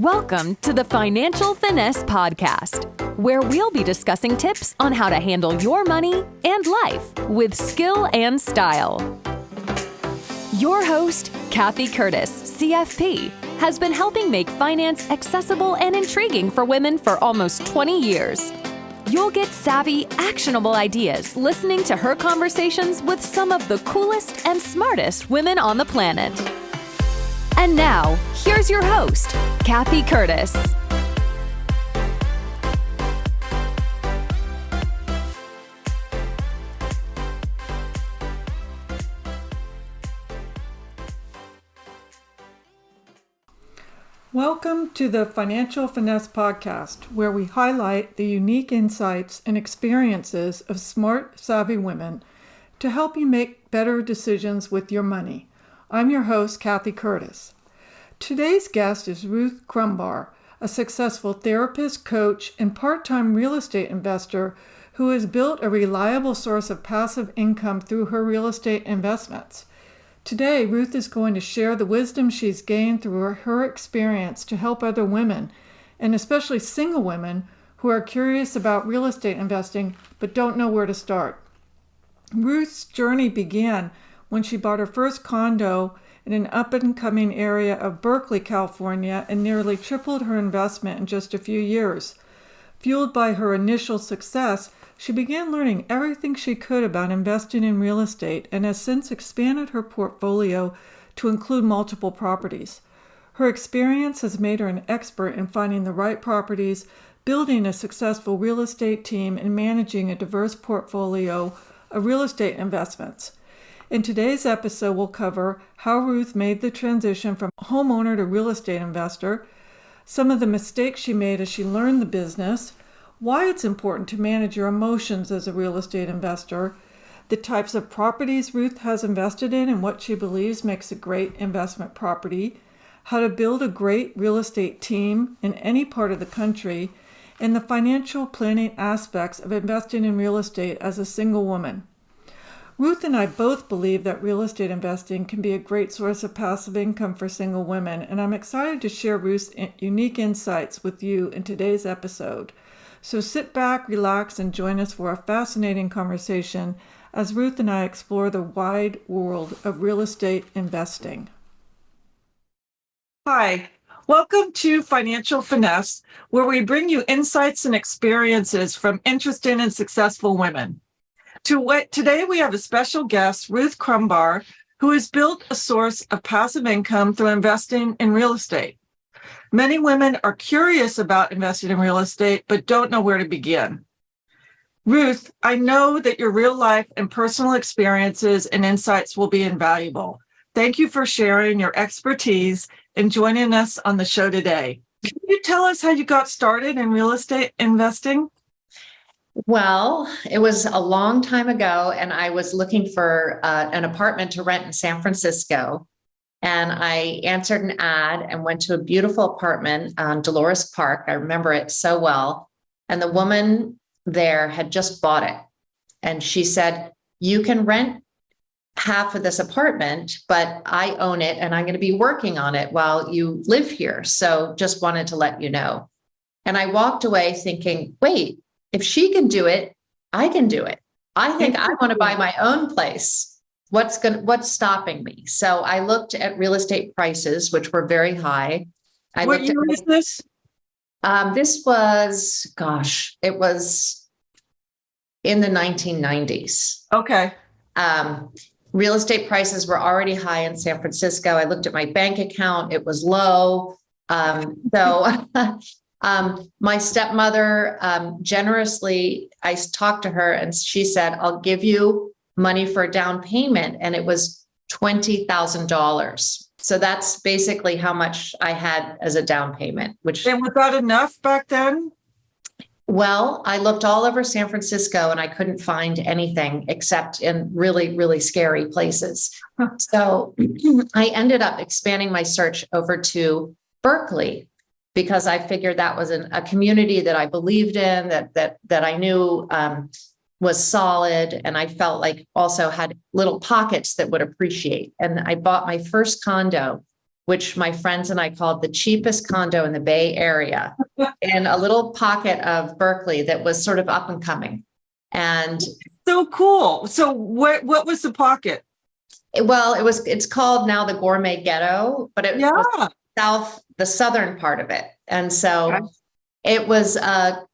Welcome to the Financial Finesse Podcast, where we'll be discussing tips on how to handle your money and life with skill and style. Your host, Cathy Curtis, CFP, has been helping make finance accessible and intriguing for women for almost 20 years. You'll get savvy, actionable ideas listening to her conversations with some of the coolest and smartest women on the planet. And now, here's your host, Cathy Curtis. Welcome to the Financial Finesse Podcast, where we highlight the unique insights and experiences of smart, savvy women to help you make better decisions with your money. I'm your host, Cathy Curtis. Today's guest is Ruth Krumbhaar, a successful therapist, coach, and part-time real estate investor who has built a reliable source of passive income through her real estate investments. Today, Ruth is going to share the wisdom she's gained through her experience to help other women, and especially single women who are curious about real estate investing but don't know where to start. Ruth's journey began when she bought her first condo in an up-and-coming area of Berkeley, California, and nearly tripled her investment in just a few years. Fueled by her initial success, she began learning everything she could about investing in real estate and has since expanded her portfolio to include multiple properties. Her experience has made her an expert in finding the right properties, building a successful real estate team, and managing a diverse portfolio of real estate investments. In today's episode, we'll cover how Ruth made the transition from homeowner to real estate investor, some of the mistakes she made as she learned the business, why it's important to manage your emotions as a real estate investor, the types of properties Ruth has invested in and what she believes makes a great investment property, how to build a great real estate team in any part of the country, and the financial planning aspects of investing in real estate as a single woman. Ruth and I both believe that real estate investing can be a great source of passive income for single women, and I'm excited to share Ruth's unique insights with you in today's episode. So sit back, relax, and join us for a fascinating conversation as Ruth and I explore the wide world of real estate investing. Hi, welcome to Financial Finesse, where we bring you insights and experiences from interesting and successful women. Today we have a special guest, Ruth Krumbhaar, who has built a source of passive income through investing in real estate. Many women are curious about investing in real estate, but don't know where to begin. Ruth, I know that your real life and personal experiences and insights will be invaluable. Thank you for sharing your expertise and joining us on the show today. Can you tell us how you got started in real estate investing? Well, it was a long time ago, and I was looking for an apartment to rent in San Francisco. And I answered an ad and went to a beautiful apartment on Dolores Park. I remember it so well. And the woman there had just bought it. And she said, "You can rent half of this apartment, but I own it and I'm going to be working on it while you live here. So just wanted to let you know." And I walked away thinking, wait, if she can do it, I can do it. I think I want to buy my own place. What's stopping me? So I looked at real estate prices, which were very high. What year is this? This was, it was in the 1990s. Okay. Real estate prices were already high in San Francisco. I looked at my bank account. It was low. My stepmother, generously, I talked to her and she said, "I'll give you money for a down payment." And it was $20,000. So that's basically how much I had as a down payment, And was that enough back then? Well, I looked all over San Francisco and I couldn't find anything except in really, really scary places. So I ended up expanding my search over to Berkeley, because I figured that was a community that I believed in, that I knew was solid, and I felt like also had little pockets that would appreciate. And I bought my first condo which my friends and I called the cheapest condo in the Bay Area, in a little pocket of Berkeley that was sort of up and coming. And So cool. So what was the pocket? it's called now the Gourmet Ghetto, but it was the southern part of it. And so it was a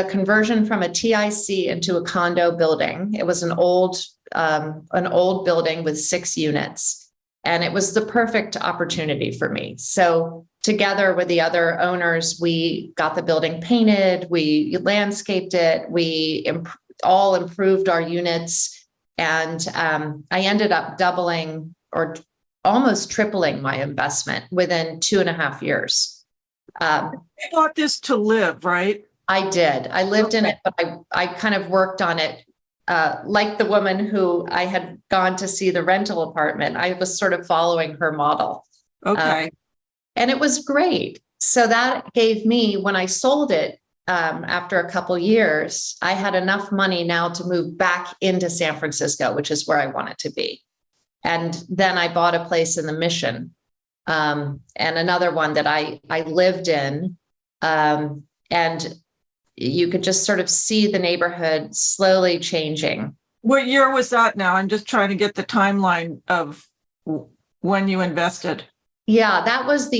conversion from a TIC into a condo building. It was an old building with 6 units, and it was the perfect opportunity for me. So together with the other owners, we got the building painted, we landscaped it, we all improved our units. And I ended up doubling or almost tripling my investment within 2.5 years. You bought this to live, right? I did. I lived in it, but I kind of worked on it. Like the woman who I had gone to see the rental apartment, I was sort of following her model. Okay. And it was great. So that gave me, when I sold it, after a couple years, I had enough money now to move back into San Francisco, which is where I wanted to be. And then I bought a place in the Mission, and another one that I lived in. And you could just sort of see the neighborhood slowly changing. What year was that now? I'm just trying to get the timeline of when you invested. Yeah, that was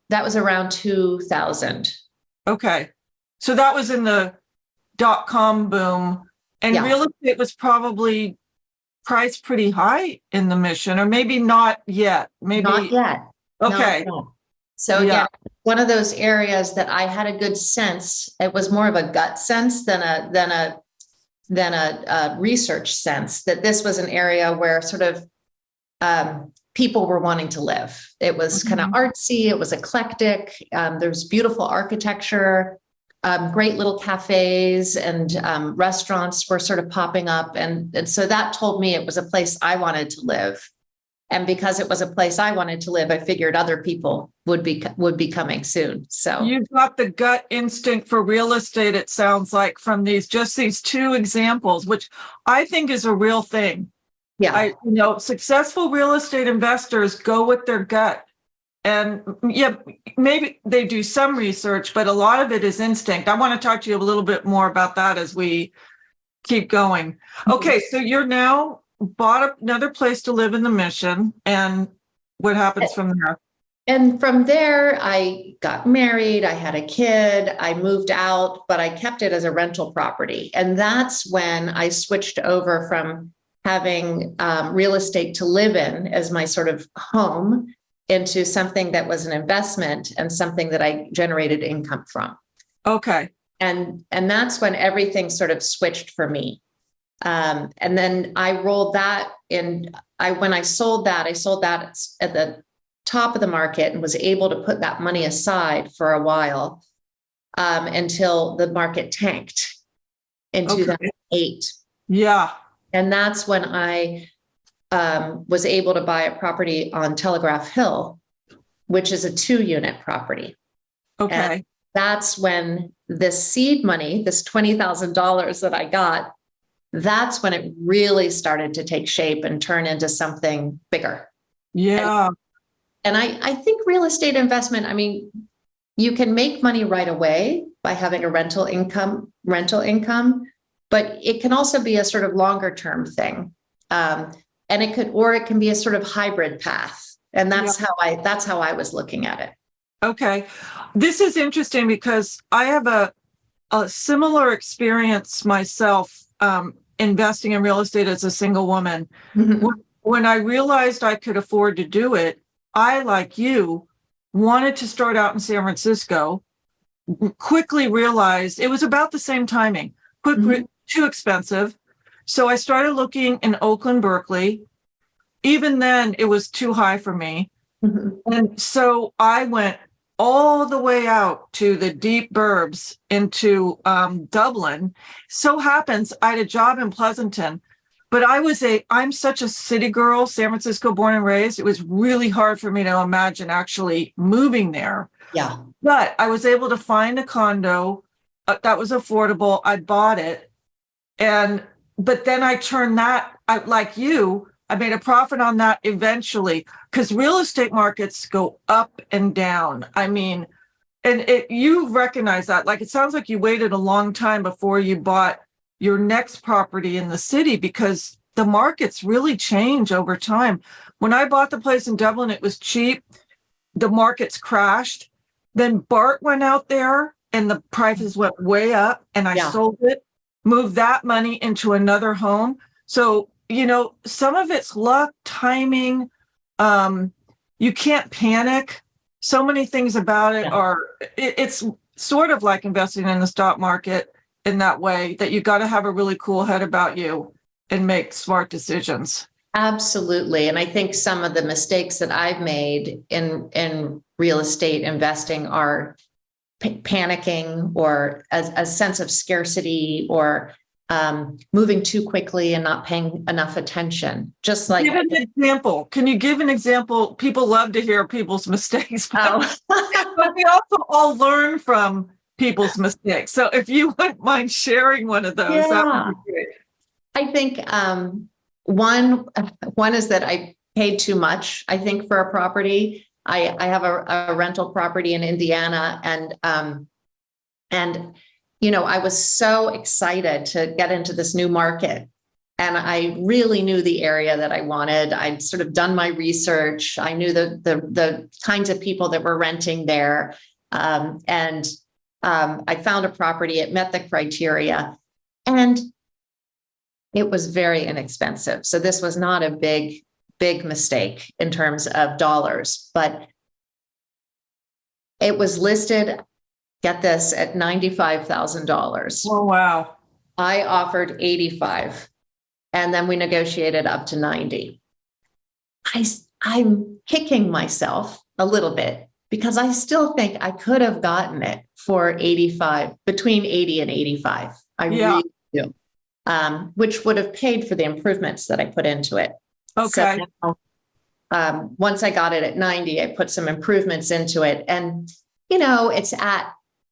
that was around 2000. Okay. So that was in the .com boom, and real estate was probably priced pretty high in the Mission, or maybe not yet. Maybe not yet. Okay. No. So yeah, one of those areas that I had a good sense. It was more of a gut sense than a research sense that this was an area where sort of people were wanting to live. It was kind of artsy. It was eclectic. There's beautiful architecture, great little cafes, and restaurants were sort of popping up. And so that told me it was a place I wanted to live. And because it was a place I wanted to live, I figured other people would be coming soon. So you've got the gut instinct for real estate, it sounds like, from these 2 examples, which I think is a real thing. Yeah. Successful real estate investors go with their gut. And maybe they do some research, but a lot of it is instinct. I want to talk to you a little bit more about that as we keep going. Okay, so you're now bought another place to live in the Mission, and what happens from there? And from there, I got married, I had a kid, I moved out, but I kept it as a rental property. And that's when I switched over from having real estate to live in as my sort of home into something that was an investment and something that I generated income from. Okay. And that's when everything sort of switched for me. And then I rolled that in. When I sold that at the top of the market and was able to put that money aside for a while until the market tanked in 2008. Yeah. And that's when I was able to buy a property on Telegraph Hill, which is a 2-unit property. Okay. And that's when this seed money, this $20,000 that I got, that's when it really started to take shape and turn into something bigger. Yeah. And I think real estate investment, I mean, you can make money right away by having a rental income, but it can also be a sort of longer term thing. And it can be a sort of hybrid path. And that's how I was looking at it. Okay. This is interesting because I have a similar experience myself, investing in real estate as a single woman. Mm-hmm. When I realized I could afford to do it, I, like you, wanted to start out in San Francisco, quickly realized it was about the same timing, too expensive. So I started looking in Oakland, Berkeley. Even then, it was too high for me. Mm-hmm. And so I went all the way out to the deep burbs into Dublin. So happens I had a job in Pleasanton, but I'm such a city girl, San Francisco born and raised. It was really hard for me to imagine actually moving there. Yeah. But I was able to find a condo that was affordable. I bought it. But then I turned that, like you, I made a profit on that eventually, because real estate markets go up and down. I mean, and you recognize that. Like, it sounds like you waited a long time before you bought your next property in the city, because the markets really change over time. When I bought the place in Dublin, it was cheap. The markets crashed. Then Bart went out there and the prices went way up, and I sold it, moved that money into another home. So, some of it's luck, timing. You can't panic. So many things about it it's sort of like investing in the stock market in that way, that you got to have a really cool head about you and make smart decisions. Absolutely. And I think some of the mistakes that I've made in real estate investing are panicking, or a sense of scarcity, or moving too quickly and not paying enough attention. Just like, give an example. Can you give an example? People love to hear people's mistakes, but we also all learn from people's mistakes. So if you wouldn't mind sharing one of those, that would be great. I think one is that I paid too much, I think, for a property. I have a rental property in Indiana, and I was so excited to get into this new market, and I really knew the area that I wanted. I'd sort of done my research. I knew the kinds of people that were renting there, and I found a property. It met the criteria, and it was very inexpensive. So this was not a big mistake in terms of dollars, but it was listed, get this, at $95,000. Oh, wow. I offered 85, and then we negotiated up to 90. I'm kicking myself a little bit, because I still think I could have gotten it for 85, between 80 and 85. I really do. Which would have paid for the improvements that I put into it. Okay. So, once I got it at 90, I put some improvements into it, and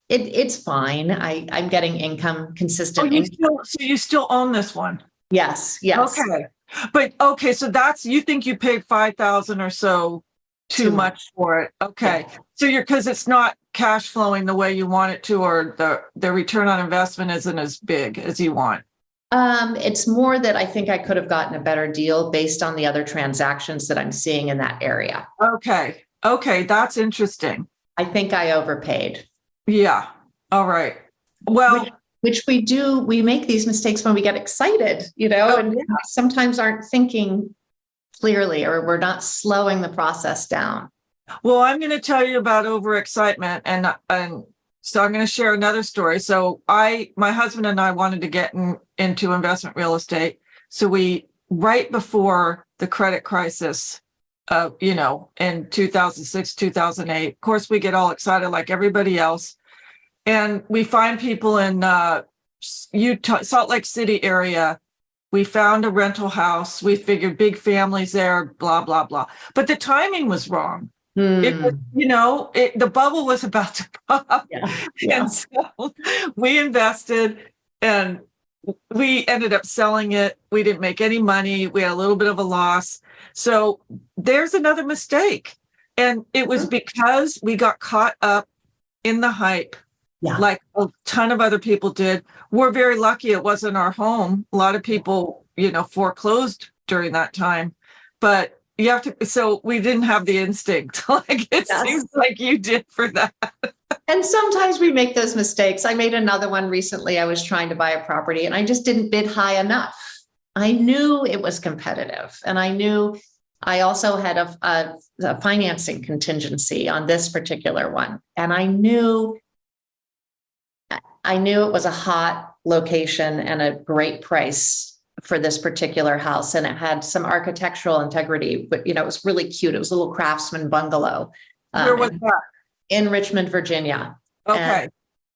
it's fine. I'm getting income consistent. So you still own this one? Yes. Okay. But so you think you paid $5,000 or so too much for it. Okay. Yeah. So because it's not cash flowing the way you want it to, or the return on investment isn't as big as you want. It's more that I think I could have gotten a better deal based on the other transactions that I'm seeing in that area. Okay. That's interesting. I think I overpaid. Yeah. All right. Well, which we do. We make these mistakes when we get excited, and sometimes aren't thinking clearly, or we're not slowing the process down. Well, I'm going to tell you about overexcitement, and so I'm going to share another story. So my husband and I wanted to get into investment real estate. So right before the credit crisis, in 2006, 2008, of course, we get all excited like everybody else. And we find people in Utah, Salt Lake City area. We found a rental house. We figured big families there, blah, blah, blah. But the timing was wrong. It was, the bubble was about to pop. And so we invested, and we ended up selling it. We didn't make any money. We had a little bit of a loss. So there's another mistake. And it was because we got caught up in the hype, like a ton of other people did. We're very lucky it wasn't our home. A lot of people, foreclosed during that time. But you have to, so we didn't have the instinct like it seems like you did for that. And sometimes we make those mistakes. I made another one recently. I was trying to buy a property, and I just didn't bid high enough. I knew it was competitive, and I knew I also had a financing contingency on this particular one. And I knew it was a hot location and a great price for this particular house, and it had some architectural integrity, but it was really cute. It was a little craftsman bungalow. Where was that? In Richmond, Virginia. Okay.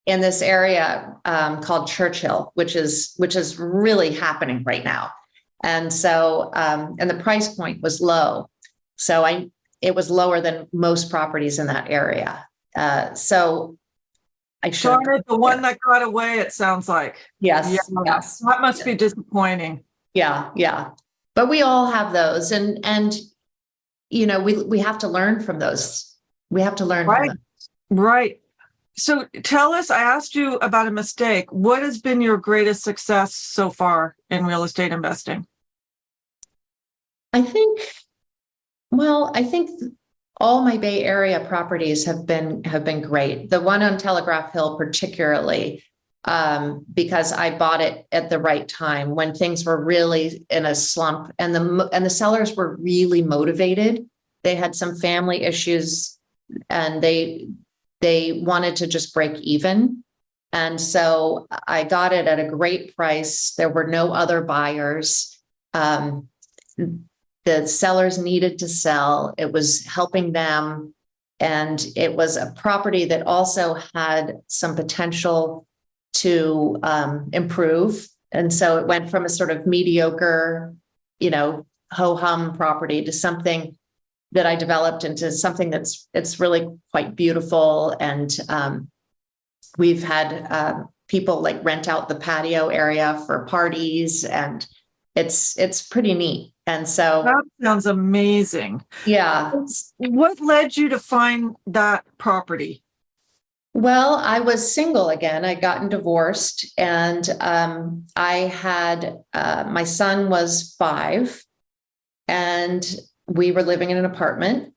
In this area called Churchill, which is really happening right now. And so, and the price point was low. So it was lower than most properties in that area. So I should. The one that got away, it sounds like. Yes. That must be disappointing. Yeah. But we all have those, and we have to learn from those. We have to learn from them. Right. So tell us, I asked you about a mistake. What has been your greatest success so far in real estate investing? I think all my Bay Area properties have been great. The one on Telegraph Hill, particularly, because I bought it at the right time when things were really in a slump, and the sellers were really motivated. They had some family issues, and they wanted to just break even. And so I got it at a great price. There were no other buyers. The sellers needed to sell. It was helping them. And it was a property that also had some potential to improve. And so it went from a sort of mediocre, ho-hum property to something that I developed into something it's really quite beautiful. And we've had people like rent out the patio area for parties, and it's pretty neat. And so that sounds amazing. Yeah. What led you to find that property? Well, I was single again. I'd gotten divorced, and I had my son was 5, and we were living in an apartment,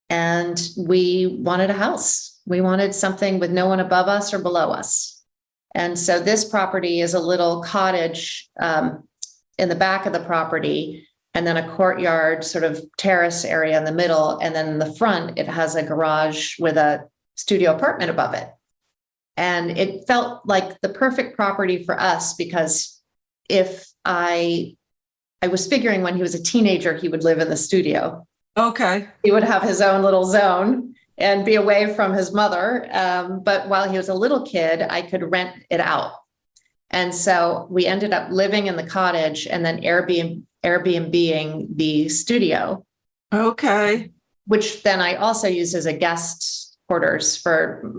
and we wanted a house. We wanted something with no one above us or below us. And so this property is a little cottage in the back of the property, and then a courtyard sort of terrace area in the middle. And then in the front, it has a garage with a studio apartment above it. And it felt like the perfect property for us, because if I was figuring when he was a teenager, he would live in the studio. Okay. He would have his own little zone and be away from his mother. But while he was a little kid, I could rent it out. And so we ended up living in the cottage and then Airbnb-ing the studio. Okay. Which then I also used as a guest quarters for,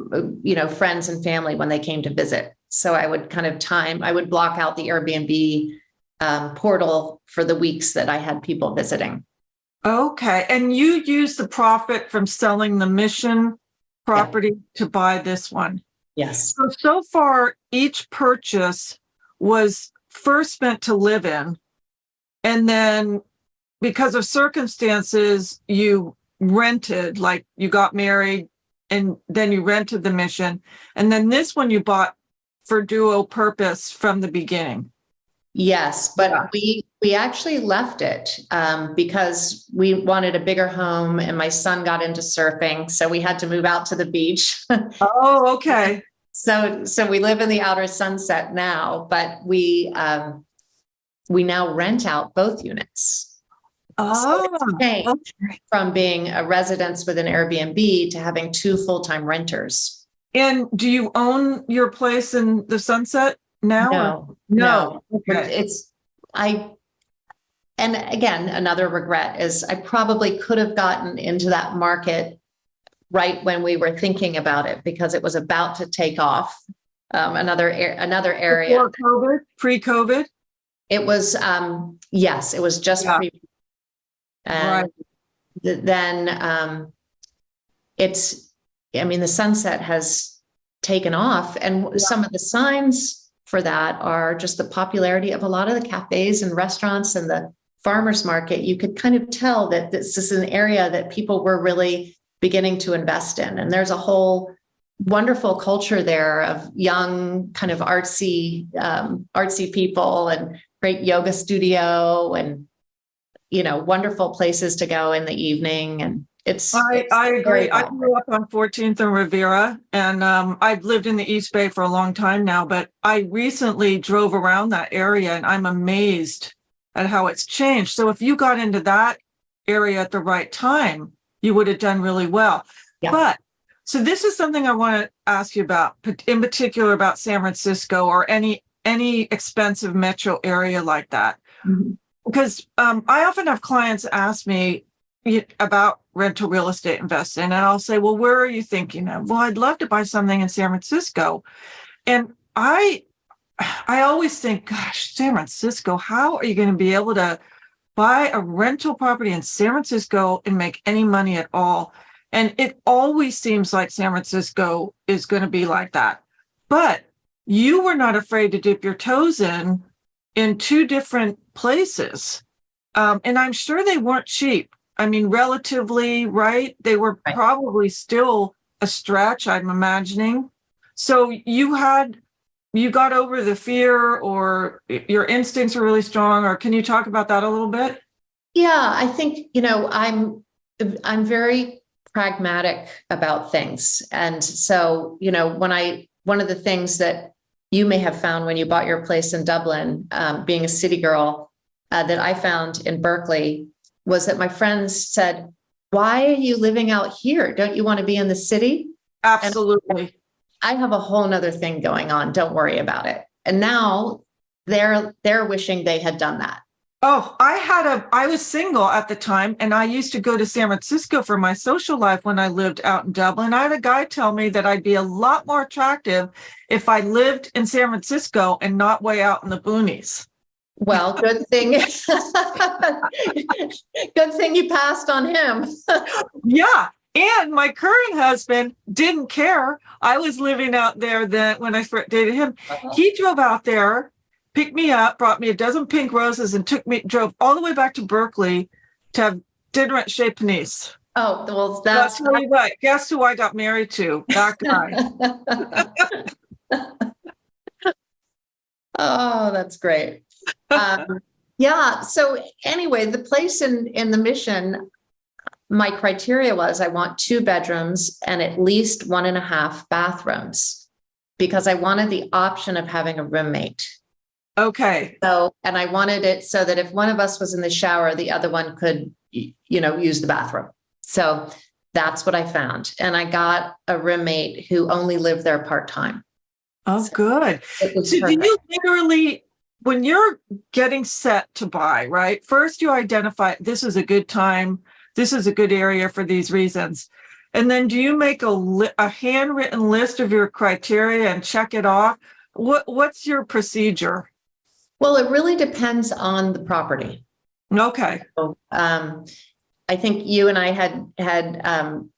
friends and family when they came to visit. So I would I would block out the Airbnb portal for the weeks that I had people visiting. Okay. And you used the profit from selling the Mission property to buy this one. Yes. So far, each purchase was first meant to live in, and then because of circumstances, you rented, like you got married, and then you rented the Mission. And then this one you bought for dual purpose from the beginning. Yes, but we actually left it because we wanted a bigger home, and my son got into surfing, so we had to move out to the beach. Oh, okay. So we live in the outer Sunset now, but we now rent out both units. Oh, So from being a residence with an Airbnb to having 2 full-time renters. and do you own your place in the Sunset now? No. Okay. And again, another regret is I probably could have gotten into that market right when we were thinking about it, because it was about to take off. Another area. Before COVID, pre-COVID? It was, yes, it was just pre. And then the Sunset has taken off, and some of the signs for that are just the popularity of a lot of the cafes and restaurants and the farmers market. You could kind of tell that this is an area that people were really beginning to invest in. And there's a whole wonderful culture there of young, kind of artsy people, and great yoga studio, and, wonderful places to go in the evening. And I agree. I grew up on 14th and Riviera, and I've lived in the East Bay for a long time now, but I recently drove around that area, and I'm amazed at how it's changed. So if you got into that area at the right time, you would have done really well. Yeah. But so this is something I want to ask you about, in particular about San Francisco or any expensive metro area like that. Mm-hmm. Because I often have clients ask me about rental real estate investing, and I'll say, well, where are you thinking of? Well, I'd love to buy something in San Francisco. And I always think, gosh, San Francisco, how are you going to be able to buy a rental property in San Francisco and make any money at all. And it always seems like San Francisco is going to be like that. But you were not afraid to dip your toes in two different places. And I'm sure they weren't cheap. I mean, relatively, right? They were Right. probably still a stretch, I'm imagining. So you got over the fear, or your instincts are really strong, or can you talk about that a little bit? Yeah, I think, I'm very pragmatic about things. And so, one of the things that you may have found when you bought your place in Dublin, being a city girl, that I found in Berkeley, was that my friends said, "Why are you living out here? Don't you want to be in the city?" Absolutely. And I have a whole nother thing going on. Don't worry about it. And now they're wishing they had done that. Oh, I was single at the time, and I used to go to San Francisco for my social life when I lived out in Dublin. I had a guy tell me that I'd be a lot more attractive if I lived in San Francisco and not way out in the boonies. Well, good thing. Good thing you passed on him. Yeah. And my current husband didn't care. I was living out there then when I first dated him. He drove out there, picked me up, brought me a dozen pink roses, and drove all the way back to Berkeley to have dinner at Chez Panisse. Oh, well, That's really right. Guess who I got married to? That guy. Oh, that's great. Yeah. So anyway, the place in the Mission, my criteria was I want 2 bedrooms and at least 1.5 bathrooms, because I wanted the option of having a roommate. Okay. So, and I wanted it so that if one of us was in the shower, the other one could, use the bathroom. So that's what I found. And I got a roommate who only lived there part-time. Oh, good. It was So do perfect. you literally, when you're getting set to buy, right? First you identify this is a good time. This is a good area for these reasons. And then do you make a handwritten list of your criteria and check it off? What's your procedure? Well, it really depends on the property. Okay. So, I think you and I had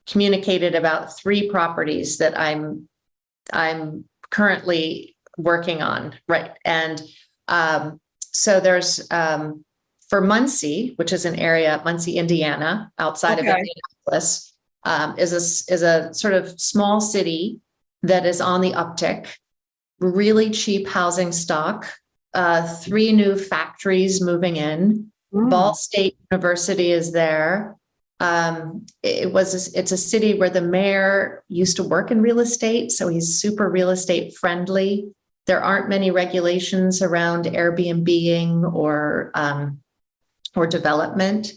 communicated about 3 properties that I'm currently working on, right? And so there's for Muncie, which is an area, Muncie, Indiana, outside of Indianapolis, is a sort of small city that is on the uptick. Really cheap housing stock. 3 new factories moving in. Ball State University is there. It's a city where the mayor used to work in real estate, so he's super real estate friendly. There aren't many regulations around Airbnb-ing or development,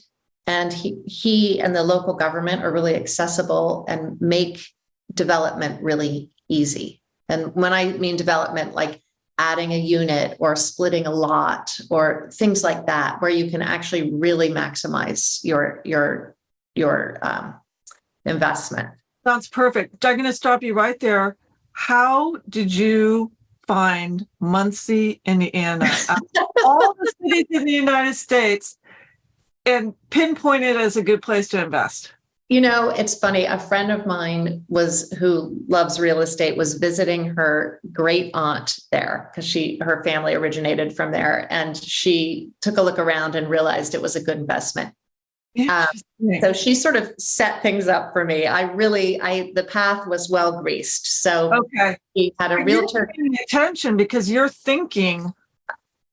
and he and the local government are really accessible and make development really easy. And when I mean development, like adding a unit or splitting a lot or things like that, where you can actually really maximize your investment. That's perfect. I'm going to stop you right there. How did you find Muncie, Indiana, all the cities in the United States, and pinpoint it as a good place to invest? It's funny. A friend of mine who loves real estate was visiting her great aunt there because her family originated from there, and she took a look around and realized it was a good investment. So she sort of set things up for me. The path was well greased. So okay, he had a realtor. Paying attention because you're thinking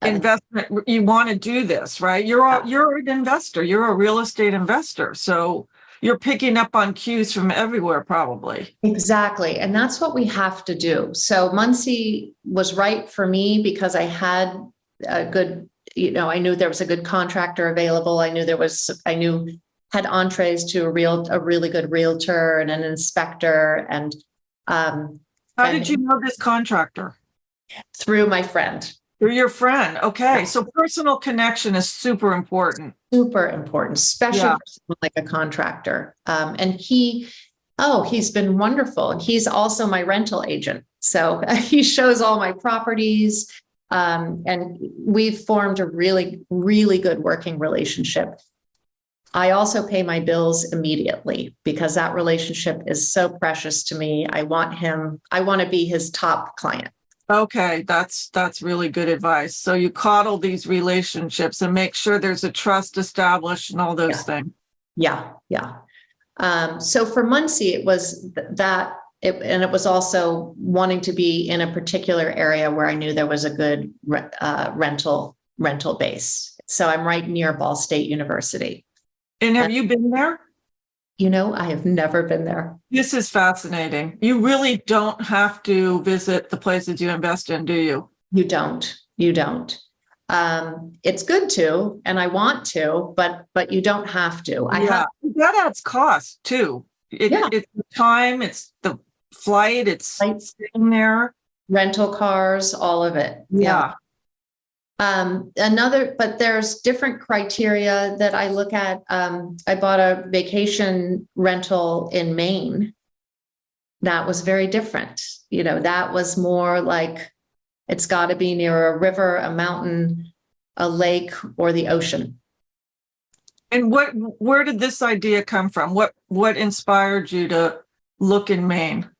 investment. You want to do this, right? You're an investor. You're a real estate investor. So you're picking up on cues from everywhere, probably. Exactly. And that's what we have to do. So Muncie was right for me because I had a good, I knew there was a good contractor available. I knew had entrees to a really good realtor and an inspector. And how did you know this contractor? Through my friend. Through your friend. Okay. So personal connection is super important. Super important, especially for someone like a contractor. And he's been wonderful. And he's also my rental agent. So he shows all my properties. And we've formed a really, really good working relationship. I also pay my bills immediately because that relationship is so precious to me. I want to be his top client. Okay, that's really good advice. So you coddle these relationships and make sure there's a trust established and all those things. Yeah. So for Muncie, it was and it was also wanting to be in a particular area where I knew there was a good rental base. So I'm right near Ball State University. And have you been there? I have never been there. This is fascinating. You really don't have to visit the places you invest in, do you? You don't. It's good to, and I want to, but you don't have to. That adds cost too. It's the time, it's the flight, it's sitting there. Rental cars, all of it. Yeah. But there's different criteria that I look at. I bought a vacation rental in Maine. That was very different. That was more like it's got to be near a river, a mountain, a lake, or the ocean. And where did this idea come from? What inspired you to look in Maine?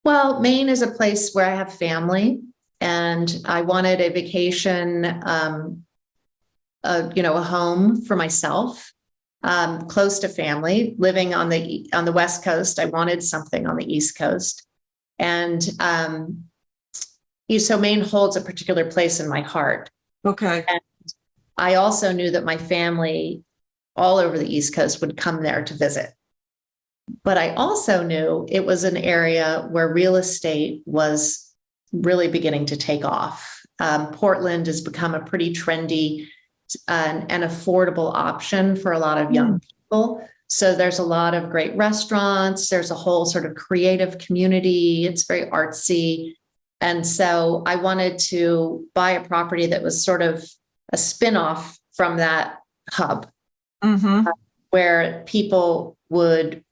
Well, Maine is a place where I have family. And I wanted a vacation, a home for myself, close to family, living on the West Coast. I wanted something on the East Coast. And so Maine holds a particular place in my heart. Okay. And I also knew that my family all over the East Coast would come there to visit. But I also knew it was an area where real estate was really beginning to take off. Portland has become a pretty trendy and affordable option for a lot of young people. So there's a lot of great restaurants. There's a whole sort of creative community. It's very artsy. And so I wanted to buy a property that was sort of a spin-off from that hub, where people would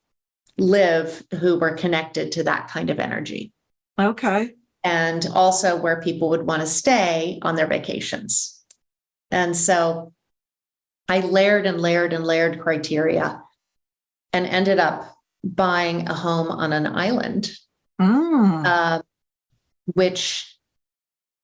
live who were connected to that kind of energy. Okay. And also where people would want to stay on their vacations. And so I layered and layered and layered criteria and ended up buying a home on an island, which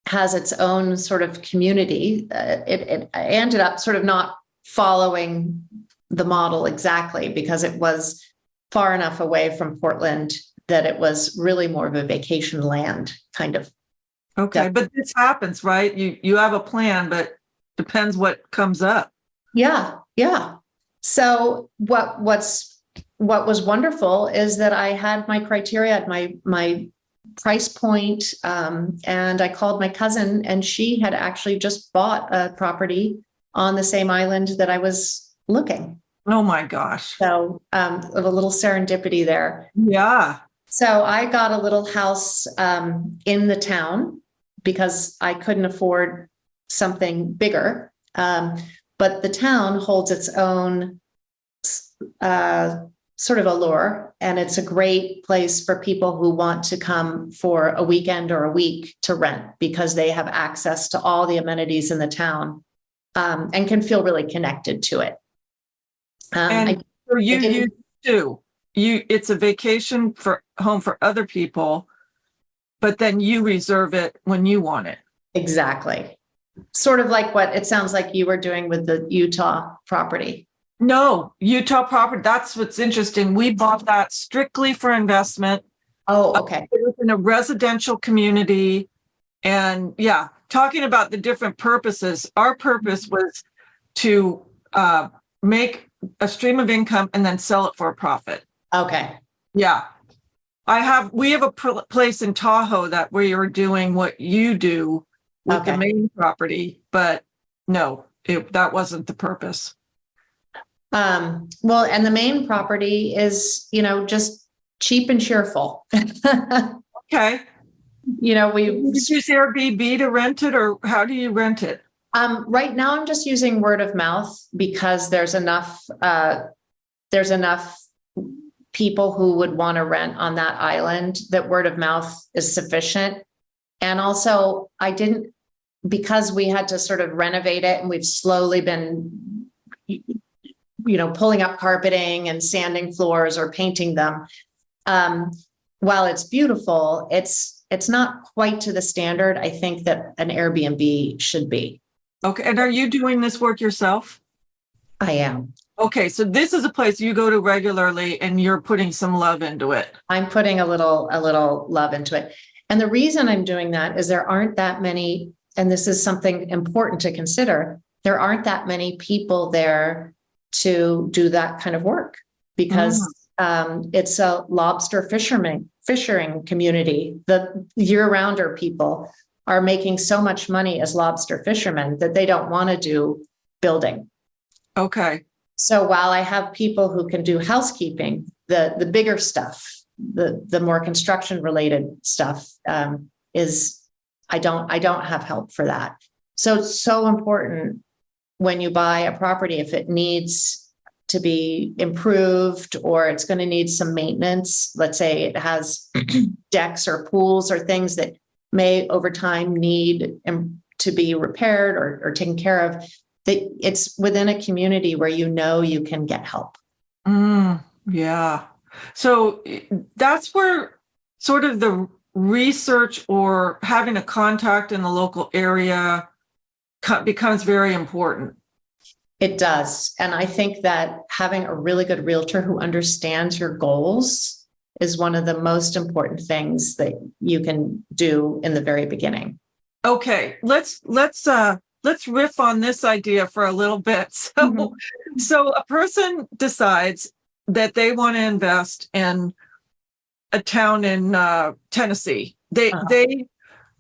has its own sort of community. It ended up sort of not following the model exactly because it was far enough away from Portland that it was really more of a vacation land kind of. Okay, but this happens, right? You have a plan, but depends what comes up. Yeah. So what was wonderful is that I had my criteria at my price point, and I called my cousin, and she had actually just bought a property on the same island that I was looking. Oh my gosh! So a little serendipity there. Yeah. So I got a little house in the town because I couldn't afford something bigger. But the town holds its own sort of allure, and it's a great place for people who want to come for a weekend or a week to rent because they have access to all the amenities in the town and can feel really connected to it. And for you too. It's a vacation home for other people, but then you reserve it when you want it. Exactly. Sort of like what it sounds like you were doing with the Utah property. No, Utah property. That's what's interesting. We bought that strictly for investment. Oh, okay. It was in a residential community. And yeah, talking about the different purposes, our purpose was to make a stream of income and then sell it for a profit. Okay. Yeah. We have a place in Tahoe that where you're doing what you do with the main property, but no, that wasn't the purpose. Well, and the main property is, just cheap and cheerful. Okay. We use Airbnb to rent it, or how do you rent it? Right now I'm just using word of mouth because there's enough people who would want to rent on that island that word of mouth is sufficient. And also I didn't because we had to sort of renovate it, and we've slowly been, pulling up carpeting and sanding floors or painting them. While it's beautiful, it's not quite to the standard I think that an Airbnb should be. Okay. And are you doing this work yourself? I am. Okay. So this is a place you go to regularly and you're putting some love into it. I'm putting a little love into it. And the reason I'm doing that is there aren't that many, and this is something important to consider, there aren't that many people there to do that kind of work, because it's a lobster fishing community. The year-rounder people are making so much money as lobster fishermen that they don't want to do building. Okay. So while I have people who can do housekeeping, the bigger stuff, the more construction related stuff, is I don't have help for that. So it's so important when you buy a property, if it needs to be improved or it's going to need some maintenance, let's say it has decks or pools or things that may over time need to be repaired or taken care of, that it's within a community where you can get help. Yeah. So that's where sort of the research or having a contact in the local area becomes very important. It does. And I think that having a really good realtor who understands your goals is one of the most important things that you can do in the very beginning. Okay, let's riff on this idea for a little bit. So a person decides that they want to invest in a town in Tennessee. They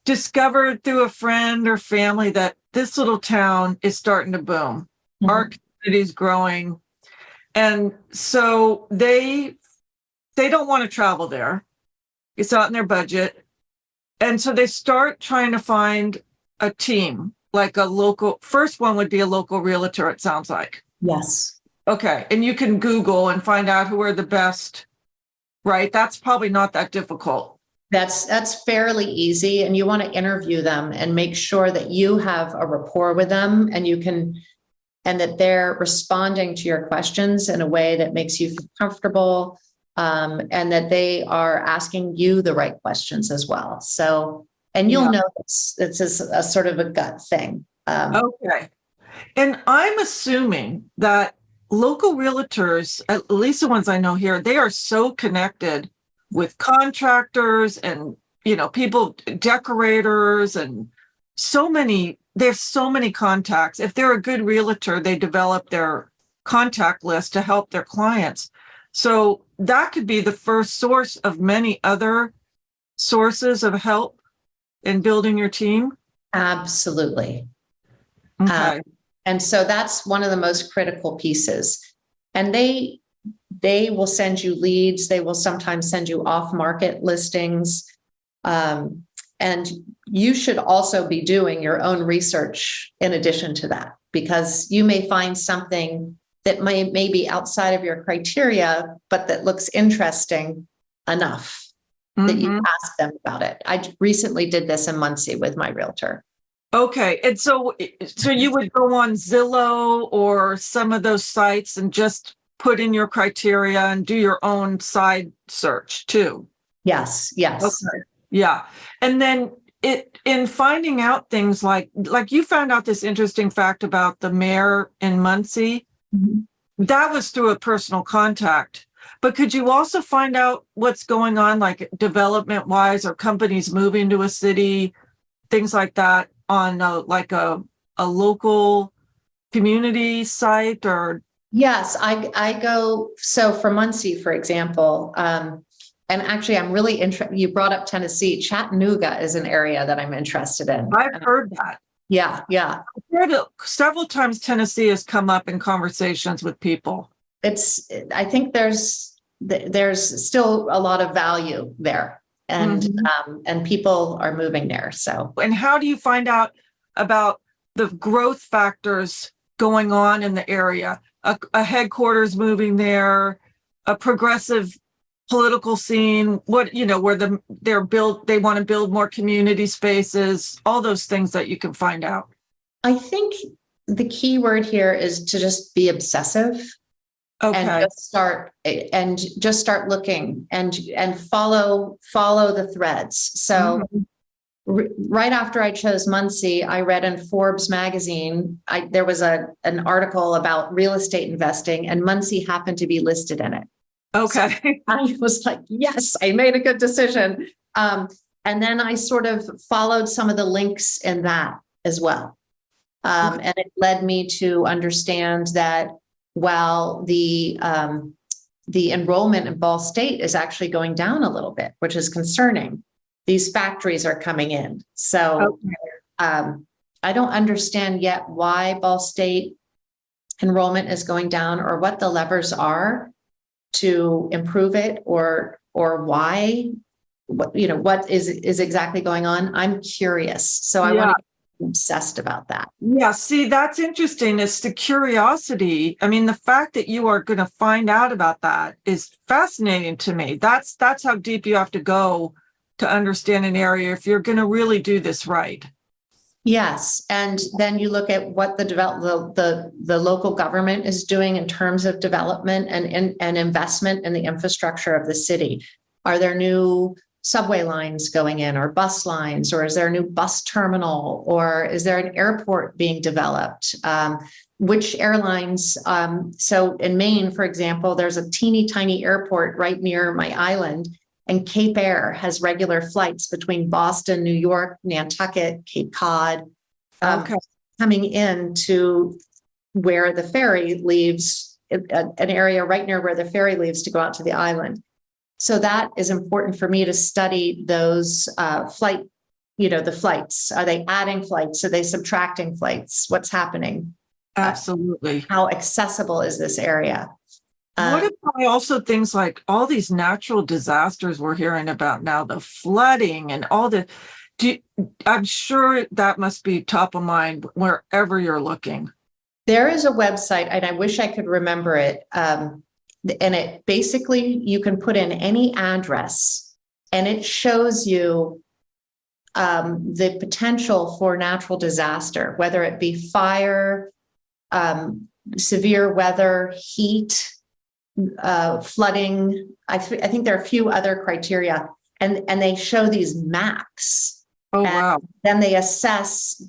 discovered through a friend or family that this little town is starting to boom. Our community's growing. And so they don't want to travel there. It's not in their budget. And so they start trying to find a team, like a local, first one would be a local realtor, it sounds like. Yes. Okay. And you can Google and find out who are the best, right? That's probably not that difficult. That's fairly easy. And you want to interview them and make sure that you have a rapport with them and that they're responding to your questions in a way that makes you feel comfortable, and that they are asking you the right questions as well. So, and you'll know this is a sort of a gut thing. Okay. And I'm assuming that local realtors, at least the ones I know here, they are so connected with contractors and, people, decorators, and there's so many contacts. If they're a good realtor, they develop their contact list to help their clients. So that could be the first source of many other sources of help in building your team. Absolutely. Okay. And so that's one of the most critical pieces. And they will send you leads. They will sometimes send you off-market listings. And you should also be doing your own research in addition to that, because you may find something that may be outside of your criteria, but that looks interesting enough that you ask them about it. I recently did this in Muncie with my realtor. Okay. And so you would go on Zillow or some of those sites and just put in your criteria and do your own side search too. Yes. Okay. Yeah. And then in finding out things like you found out this interesting fact about the mayor in Muncie, that was through a personal contact. But could you also find out what's going on, like development wise, or companies moving to a city, things like that, on a local community site? Or yes, I go. So for Muncie, for example, and actually I'm really interested. You brought up Tennessee. Chattanooga is an area that I'm interested in. I've heard that. Yeah. I've heard it several times. Tennessee has come up in conversations with people. I think there's still a lot of value there, and people are moving there. So, and how do you find out about the growth factors going on in the area? A headquarters moving there, a progressive political scene, what, where they want to build more community spaces, all those things that you can find out. I think the key word here is to just be obsessive. Okay. And just start looking and follow the threads. So right after I chose Muncie, I read in Forbes magazine, there was an article about real estate investing, and Muncie happened to be listed in it. Okay. So I was like, yes, I made a good decision. And then I sort of followed some of the links in that as well. And it led me to understand that while the enrollment in Ball State is actually going down a little bit, which is concerning, these factories are coming in. So I don't understand yet why Ball State enrollment is going down, or what the levers are to improve it, or why, what is exactly going on. I'm curious. So I want to be obsessed about that. Yeah. See, that's interesting. It's the curiosity. I mean, the fact that you are going to find out about that is fascinating to me. That's how deep you have to go to understand an area if you're going to really do this right. Yes. And then you look at what the local government is doing in terms of development and investment in the infrastructure of the city. Are there new subway lines going in, or bus lines, or is there a new bus terminal, or is there an airport being developed? Which airlines? So in Maine, for example, there's a teeny tiny airport right near my island, and Cape Air has regular flights between Boston, New York, Nantucket, Cape Cod, coming in to where the ferry leaves, an area right near where the ferry leaves to go out to the island. So that is important for me to study those the flights. Are they adding flights? Are they subtracting flights? What's happening? Absolutely. How accessible is this area? What about also things like all these natural disasters we're hearing about now, the flooding and all I'm sure that must be top of mind wherever you're looking. There is a website, and I wish I could remember it. And it basically, you can put in any address, and it shows you the potential for natural disaster, whether it be fire, severe weather, heat, flooding. I think there are a few other criteria, and they show these maps. Oh, wow. Then they assess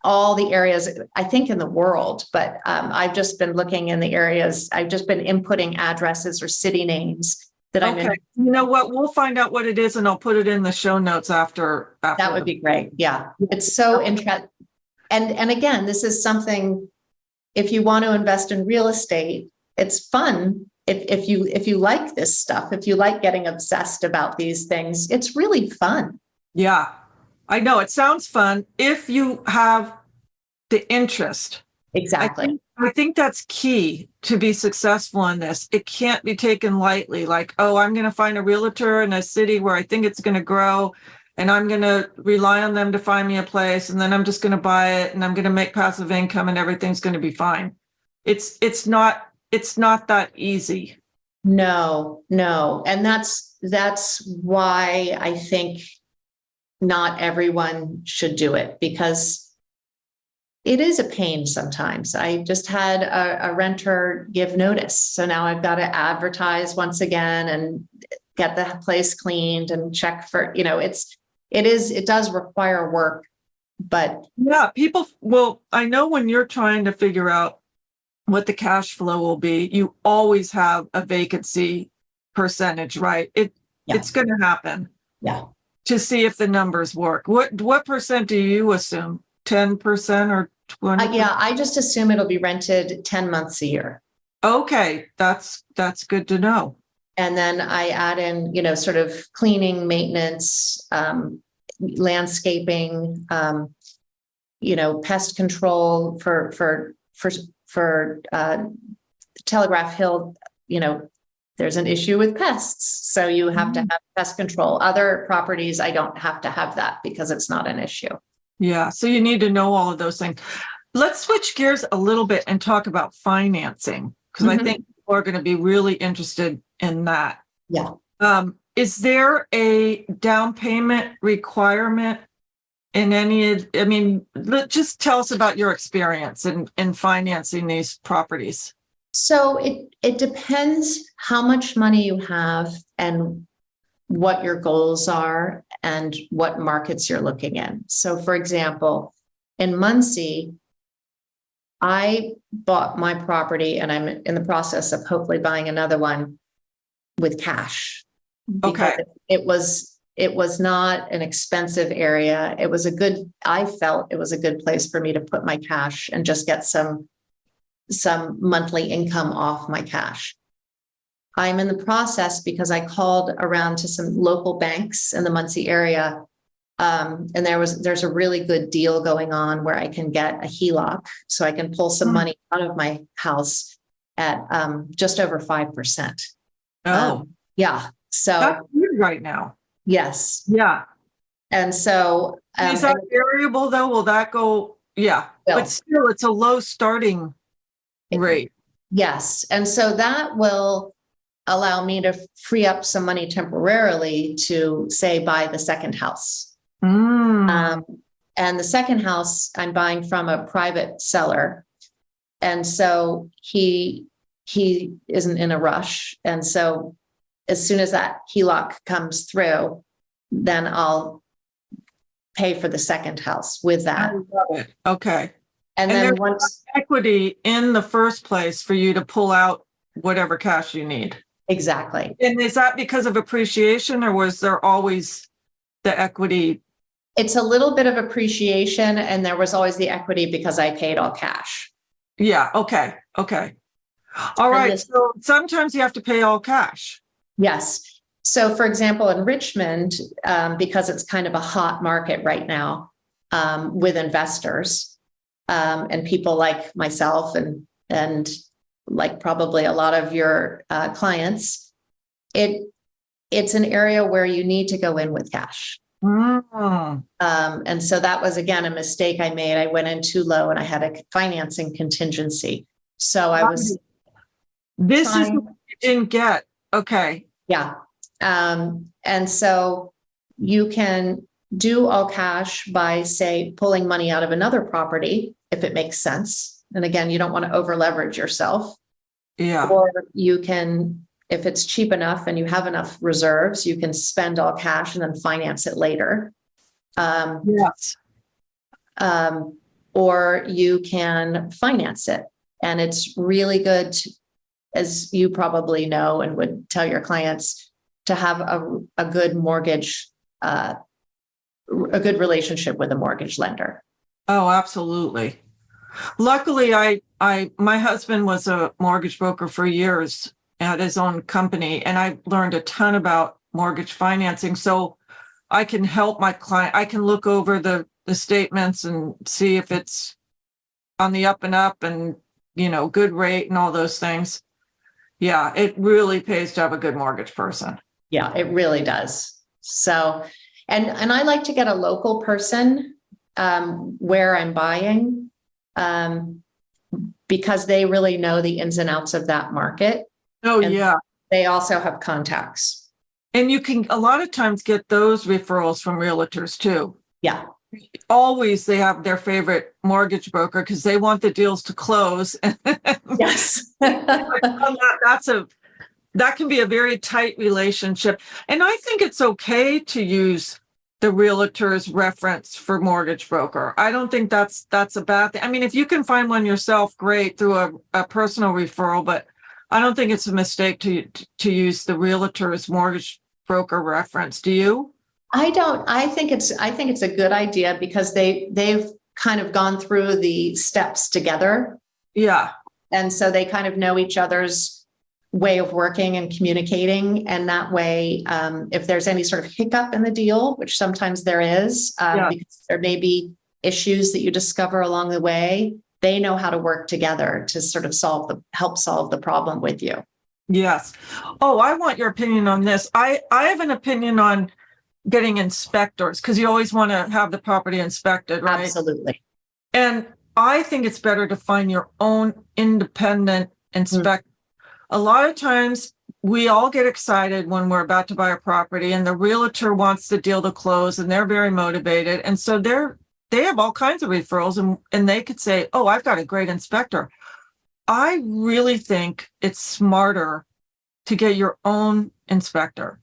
all the areas, I think, in the world, but I've just been looking in the areas. I've just been inputting addresses or city names that I'm in. You know what? We'll find out what it is, and I'll put it in the show notes after. That would be great. Yeah. It's so interesting. And again, this is something, if you want to invest in real estate, it's fun. If you like this stuff, if you like getting obsessed about these things, it's really fun. Yeah, I know it sounds fun if you have the interest. Exactly. I think that's key to be successful in this. It can't be taken lightly, like, oh, I'm going to find a realtor in a city where I think it's going to grow, and I'm going to rely on them to find me a place, and then I'm just going to buy it, and I'm going to make passive income, and everything's going to be fine. It's not that easy. No. And that's why I think not everyone should do it, because it is a pain sometimes. I just had a renter give notice. So now I've got to advertise once again and get the place cleaned and check for, it does require work, but. Yeah, I know when you're trying to figure out what the cash flow will be, you always have a vacancy percentage, right? It's going to happen. Yeah. To see if the numbers work. What percent do you assume? 10% or 20%? Yeah, I just assume it'll be rented 10 months a year. Okay, that's good to know. And then I add in, sort of cleaning, maintenance, landscaping, pest control for Telegraph Hill. There's an issue with pests, so you have to have pest control. Other properties, I don't have to have that because it's not an issue. Yeah, so you need to know all of those things. Let's switch gears a little bit and talk about financing, because I think people are going to be really interested in that. Yeah. Is there a down payment requirement in just tell us about your experience in financing these properties. So it depends how much money you have and what your goals are and what markets you're looking in. So for example, in Muncie, I bought my property and I'm in the process of hopefully buying another one with cash. Okay. Because it was not an expensive area. I felt it was a good place for me to put my cash and just get some monthly income off my cash. I'm in the process because I called around to some local banks in the Muncie area. And there's a really good deal going on where I can get a HELOC, so I can pull some money out of my house at just over 5%. Yeah. So that's good right now. Yes. Yeah. And so is that variable though? Will that go? Yeah. But still, it's a low starting rate. Yes. And so that will allow me to free up some money temporarily to, say, buy the second house. And the second house I'm buying from a private seller. And so he isn't in a rush. And so as soon as that HELOC comes through, then I'll pay for the second house with that. I love it. Okay. And then there's once equity in the first place for you to pull out whatever cash you need. Exactly. And is that because of appreciation, or was there always the equity? It's a little bit of appreciation, and there was always the equity because I paid all cash. Yeah. Okay. All right. So sometimes you have to pay all cash. Yes. So for example, in Richmond, because it's kind of a hot market right now with investors and people like myself and like probably a lot of your clients, it's an area where you need to go in with cash. And so that was, again, a mistake I made. I went in too low and I had a financing contingency. So I was. This is what you didn't get. Okay. Yeah. And so you can do all cash by, say, pulling money out of another property, if it makes sense. And again, you don't want to over leverage yourself. Yeah. Or you can, if it's cheap enough and you have enough reserves, you can spend all cash and then finance it later. Yes. Or you can finance it. And it's really good, as you probably know and would tell your clients, to have a good mortgage, a good relationship with a mortgage lender. Oh, absolutely. Luckily, my husband was a mortgage broker for years at his own company, and I learned a ton about mortgage financing. So I can help my client. I can look over the statements and see if it's on the up and up and, good rate and all those things. Yeah, it really pays to have a good mortgage person. Yeah, it really does. So, and I like to get a local person where I'm buying because they really know the ins and outs of that market. Oh, yeah. They also have contacts. And you can a lot of times get those referrals from realtors too. Yeah. Always they have their favorite mortgage broker because they want the deals to close. Yes. That can be a very tight relationship. And I think it's okay to use the realtor's reference for mortgage broker. I don't think that's a bad thing. I mean, if you can find one yourself, great, through a personal referral, but I don't think it's a mistake to use the realtor's mortgage broker reference. Do you? I don't. I think it's a good idea because they've kind of gone through the steps together. Yeah. And so they kind of know each other's way of working and communicating. And that way, if there's any sort of hiccup in the deal, which sometimes there is, because there may be issues that you discover along the way, they know how to work together to sort of help solve the problem with you. Yes. Oh, I want your opinion on this. I have an opinion on getting inspectors because you always want to have the property inspected, right? Absolutely. And I think it's better to find your own independent inspector a lot of times we all get excited when we're about to buy a property and the realtor wants the deal to close and they're very motivated. And so they have all kinds of referrals and they could say, oh, I've got a great inspector. I really think it's smarter to get your own inspector,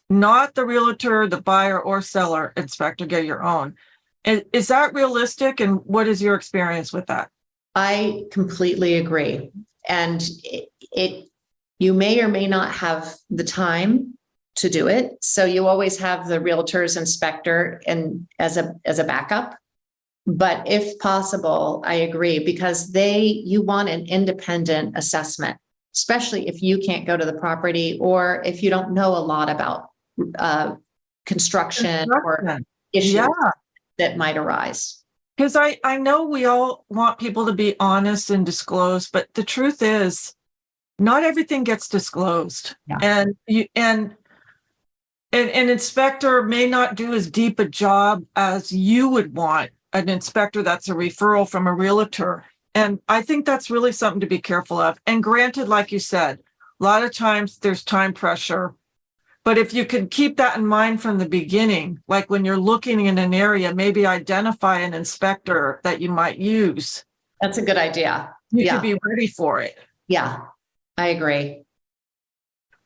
not the realtor, the buyer or seller inspector, get your own. Is that realistic? And what is your experience with that? I completely agree. And you may or may not have the time to do it. So you always have the realtor's inspector and as a backup. But if possible, I agree, because you want an independent assessment, especially if you can't go to the property or if you don't know a lot about construction or issues that might arise. Because I know we all want people to be honest and disclose, but the truth is not everything gets disclosed. Yeah. And an inspector may not do as deep a job as you would want an inspector that's a referral from a realtor. And I think that's really something to be careful of. And granted, like you said, a lot of times there's time pressure. But if you can keep that in mind from the beginning, like when you're looking in an area, maybe identify an inspector that you might use. That's a good idea. You could be ready for it. Yeah, I agree.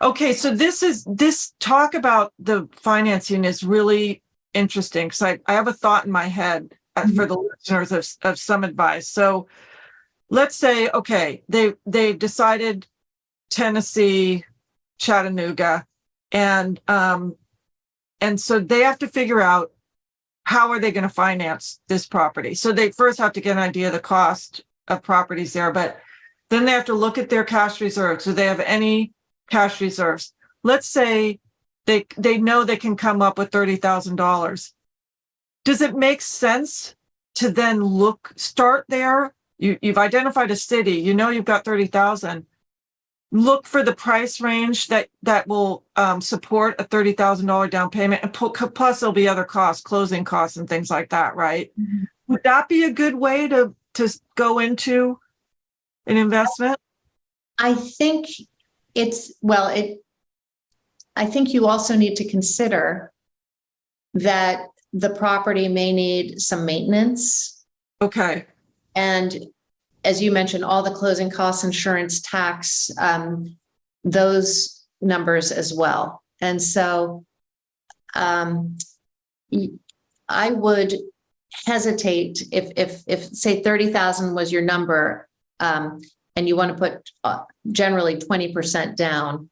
Okay, so this talk about the financing is really interesting because I have a thought in my head for the listeners of some advice. So let's say, okay, they've decided Tennessee, Chattanooga, and so they have to figure out how are they going to finance this property. So they first have to get an idea of the cost of properties there, but then they have to look at their cash reserves. Do they have any cash reserves? Let's say they know they can come up with $30,000. Does it make sense to then start there? You've identified a city, you've got 30,000. Look for the price range that will support a $30,000 down payment, and plus there'll be other costs, closing costs and things like that, right? Mm-hmm. Would that be a good way to go into an investment? I think I think you also need to consider that the property may need some maintenance. Okay. And as you mentioned, all the closing costs, insurance, tax, those numbers as well. And so I would hesitate if say 30,000 was your number, and you want to put generally 20% down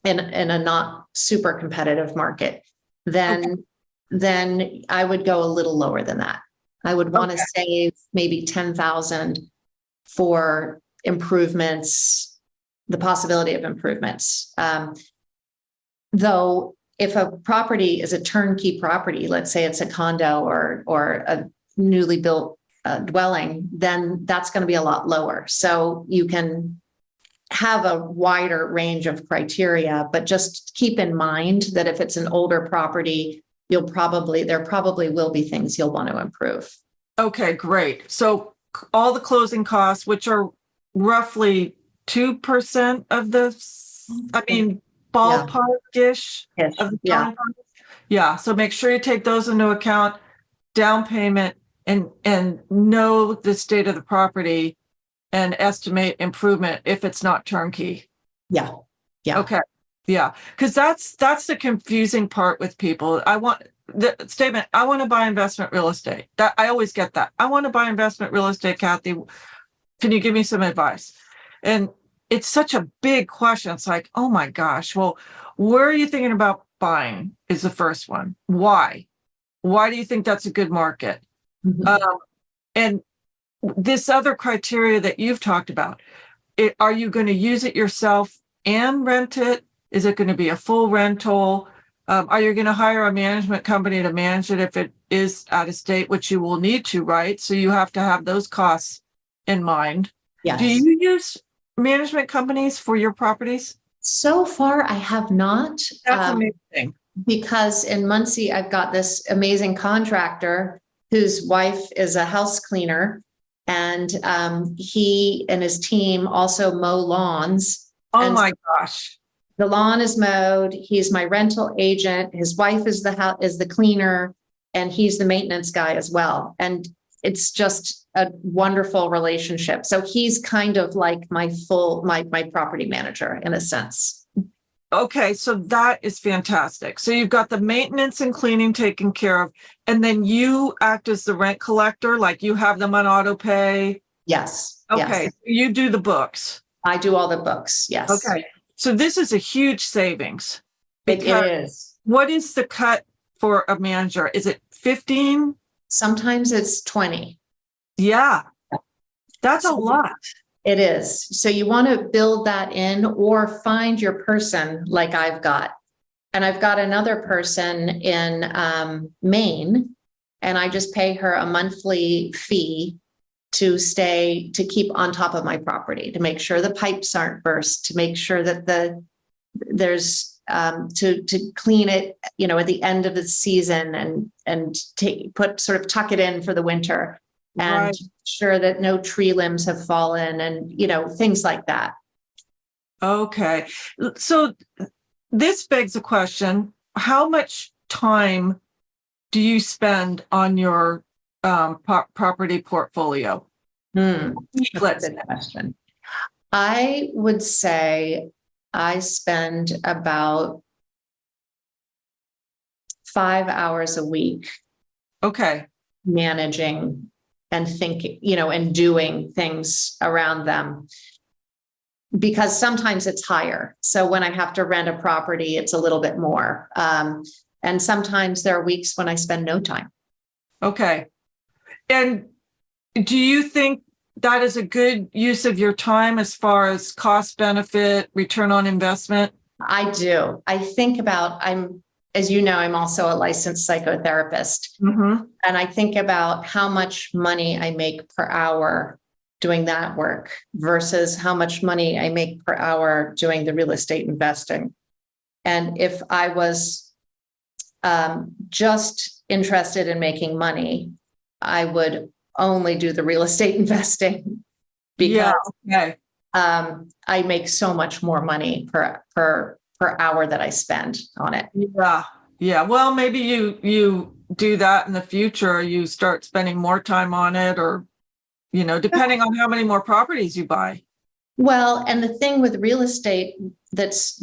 in a not super competitive market, then I would go a little lower than that. I would want to save maybe 10,000 for improvements, the possibility of improvements. Though if a property is a turnkey property, let's say it's a condo or a newly built dwelling, then that's going to be a lot lower. So you can have a wider range of criteria, but just keep in mind that if it's an older property, there probably will be things you'll want to improve. Okay, great. So all the closing costs, which are roughly 2% of ballpark-ish. Yeah. So make sure you take those into account, down payment, and know the state of the property and estimate improvement if it's not turnkey. Yeah. Okay. Yeah. Because that's the confusing part with people. I want the statement, I want to buy investment real estate. That I always get that. I want to buy investment real estate, Cathy. Can you give me some advice? And it's such a big question. It's like, oh my gosh. Well, where are you thinking about buying is the first one. Why? Why do you think that's a good market? Mm-hmm. And this other criteria that you've talked about, are you going to use it yourself and rent it? Is it going to be a full rental? Are you going to hire a management company to manage it if it is out of state, which you will need to, right? So you have to have those costs in mind. Yes. Do you use management companies for your properties? So far, I have not. That's amazing. Because in Muncie, I've got this amazing contractor whose wife is a house cleaner, and he and his team also mow lawns. Oh And my gosh. the lawn is mowed. He's my rental agent. His wife is the cleaner, and he's the maintenance guy as well. And it's just a wonderful relationship. So he's kind of like my property manager in a sense. Okay, so that is fantastic. So you've got the maintenance and cleaning taken care of, and then you act as the rent collector, like you have them on auto pay. Yes. Okay, Yes. you do the books. I do all the books. Yes. Okay, so this is a huge savings. It is. What is the cut for a manager? Is it 15? Sometimes it's 20. Yeah, that's a lot. It is. So you want to build that in or find your person like I've got. And I've got another person in Maine, and I just pay her a monthly fee to keep on top of my property, to make sure the pipes aren't burst, to make sure that there's to clean it, at the end of the season and tuck it in for the winter. And Right. sure that no tree limbs have fallen and, things like that. Okay. So this begs the question, how much time do you spend on your property portfolio? That's Let's a good question. I would say I spend about 5 hours a week Okay. managing and thinking, and doing things around them. Because sometimes it's higher. So when I have to rent a property, it's a little bit more. And sometimes there are weeks when I spend no time. Okay. And do you think that is a good use of your time as far as cost benefit, return on investment? I do. I think about, as you know, I'm also a licensed psychotherapist. Mm-hmm. And I think about how much money I make per hour doing that work versus how much money I make per hour doing the real estate investing. And if I was just interested in making money, I would only do the real estate investing because I make so much more money per hour that I spend on it. Yeah. Yeah. Well, maybe you do that in the future. You start spending more time on it, or, depending on how many more properties you buy. Well, and the thing with real estate that's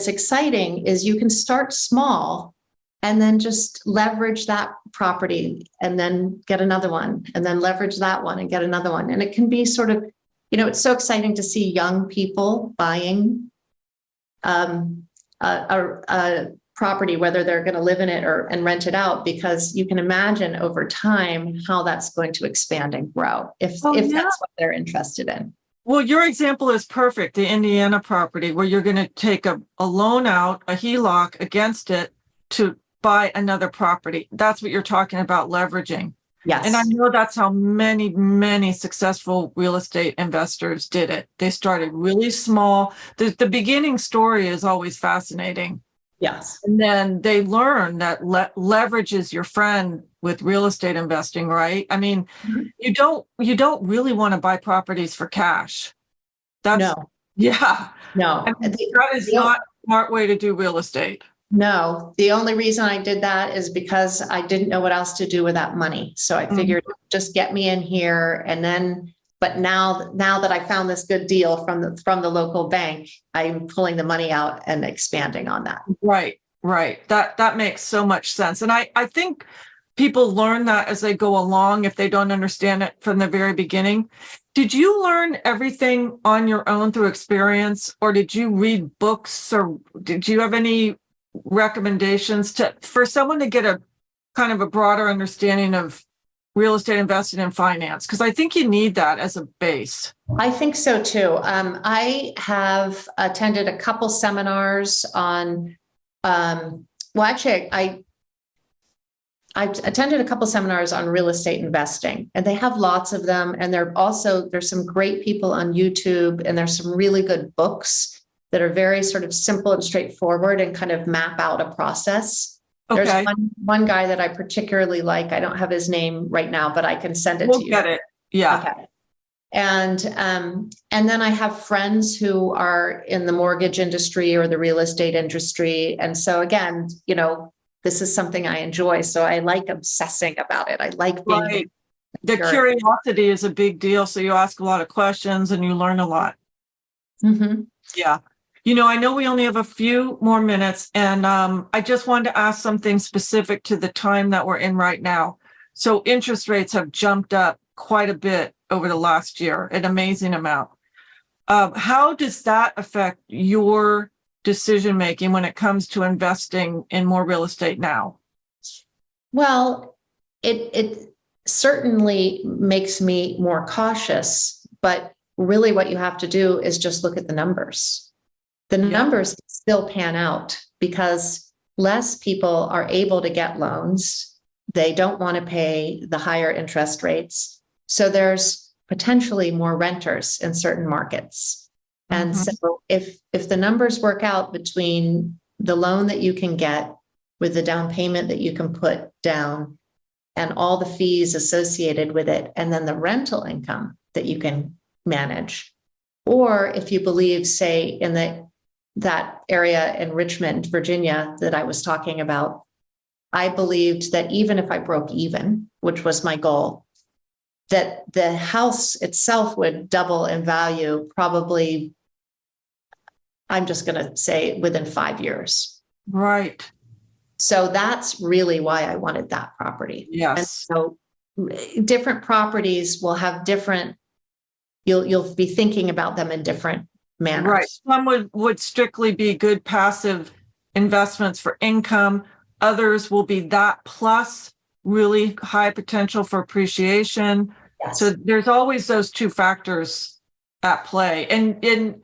exciting is you can start small and then just leverage that property and then get another one and then leverage that one and get another one. And it can be sort of, it's so exciting to see young people buying a property, whether they're going to live in it and rent it out, because you can imagine over time how that's going to expand and grow if that's what they're interested in. Well, your example is perfect. The Indiana property where you're going to take a loan out, a HELOC against it to buy another property. That's what you're talking about, leveraging. Yes. And I know that's how many, many successful real estate investors did it. They started really small. The beginning story is always fascinating. Yes. And then they learn that leverage is your friend with real estate investing, right? I mean, you don't really want to buy properties for cash. No. Yeah. No. I mean, that is not a smart way to do real estate. No, the only reason I did that is because I didn't know what else to do with that money. So I figured just get me in here, and then, but now that I found this good deal from the local bank, I'm pulling the money out and expanding on that. Right. That makes so much sense. And I think people learn that as they go along if they don't understand it from the very beginning. Did you learn everything on your own through experience, or did you read books, or did you have any recommendations for someone to get a kind of a broader understanding of real estate investing and finance? Because I think you need that as a base. I think so too. I have attended a couple seminars on, I've attended a couple seminars on real estate investing, and they have lots of them. And there's some great people on YouTube, and there's some really good books that are very sort of simple and straightforward and kind of map out a process. Okay. There's one guy that I particularly like. I don't have his name right now, but I can send it to you. We'll get it. Yeah. Okay. And then I have friends who are in the mortgage industry or the real estate industry. And so again, this is something I enjoy. So I like obsessing about it. I like being right. The curiosity is a big deal. So you ask a lot of questions and you learn a lot. Mm-hmm. Yeah. I know we only have a few more minutes, and I just wanted to ask something specific to the time that we're in right now. So interest rates have jumped up quite a bit over the last year, an amazing amount. How does that affect your decision making when it comes to investing in more real estate now? Well, it certainly makes me more cautious, but really what you have to do is just look at the numbers. The numbers still pan out because less people are able to get loans. They don't want to pay the higher interest rates. So there's potentially more renters in certain markets. And so if the numbers work out between the loan that you can get with the down payment that you can put down and all the fees associated with it, and then the rental income that you can manage, or if you believe, say, in that area in Richmond, Virginia, that I was talking about, I believed that even if I broke even, which was my goal, that the house itself would double in value, probably, I'm just going to say within 5 years. Right. So that's really why I wanted that property. Yes. And so different properties will have different, you'll be thinking about them in different manners. Right. Some would strictly be good passive investments for income. Others will be that plus really high potential for appreciation. Yes. So there's always those two factors at play. And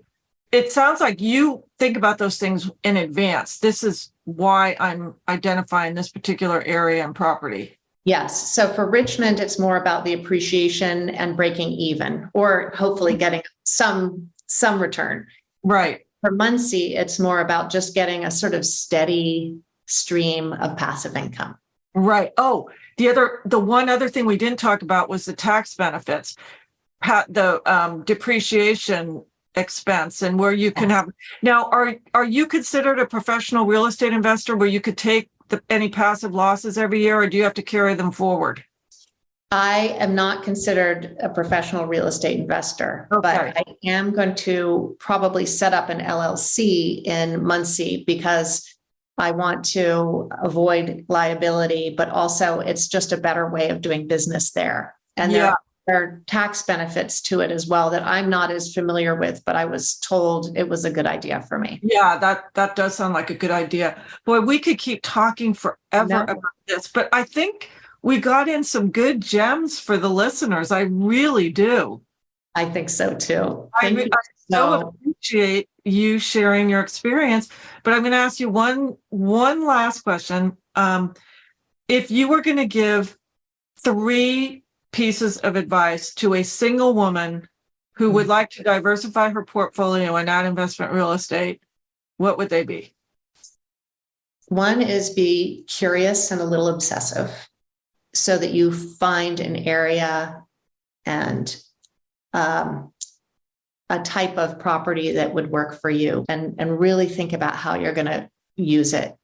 it sounds like you think about those things in advance. This is why I'm identifying this particular area and property. Yes. So for Richmond, it's more about the appreciation and breaking even, or hopefully getting some return. Right. For Muncie, it's more about just getting a sort of steady stream of passive income. Right. Oh, the one other thing we didn't talk about was the tax benefits, the depreciation expense, and where you can have. Now, are you considered a professional real estate investor where you could take any passive losses every year, or do you have to carry them forward? I am not considered a professional real estate investor, but I am going to probably set up an LLC in Muncie because I want to avoid liability, but also it's just a better way of doing business there. And there are tax benefits to it as well that I'm not as familiar with, but I was told it was a good idea for me. Yeah, that does sound like a good idea. Boy, we could keep talking forever about this, but I think we got in some good gems for the listeners. I really do. I think so too. I so appreciate you sharing your experience, but I'm going to ask you one last question. If you were going to give 3 pieces of advice to a single woman who would like to diversify her portfolio and add investment real estate, what would they be? One is be curious and a little obsessive, so that you find an area and a type of property that would work for you, and really think about how you're going to use it.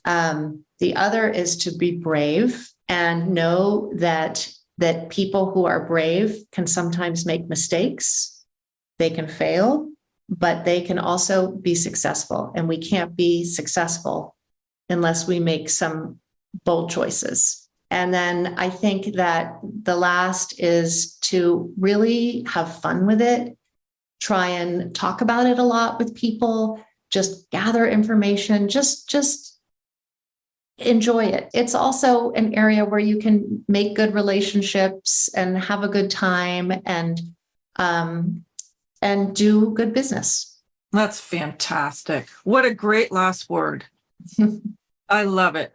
The other is to be brave and know that people who are brave can sometimes make mistakes. They can fail, but they can also be successful. And we can't be successful unless we make some bold choices. And then I think that the last is to really have fun with it. Try and talk about it a lot with people, just gather information, just enjoy it. It's also an area where you can make good relationships and have a good time and do good business. That's fantastic. What a great last word. I love it.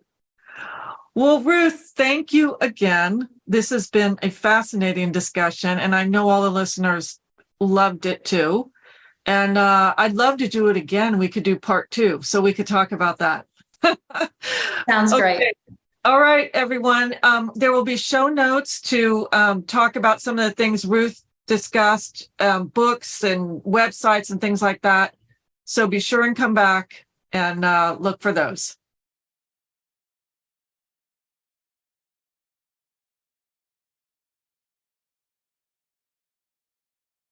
Well, Ruth, thank you again. This has been a fascinating discussion, and I know all the listeners loved it too. And I'd love to do it again. We could do part 2, so we could talk about that. Sounds great. All right, everyone. There will be show notes to talk about some of the things Ruth discussed books and websites and things like that. So be sure and come back and look for those.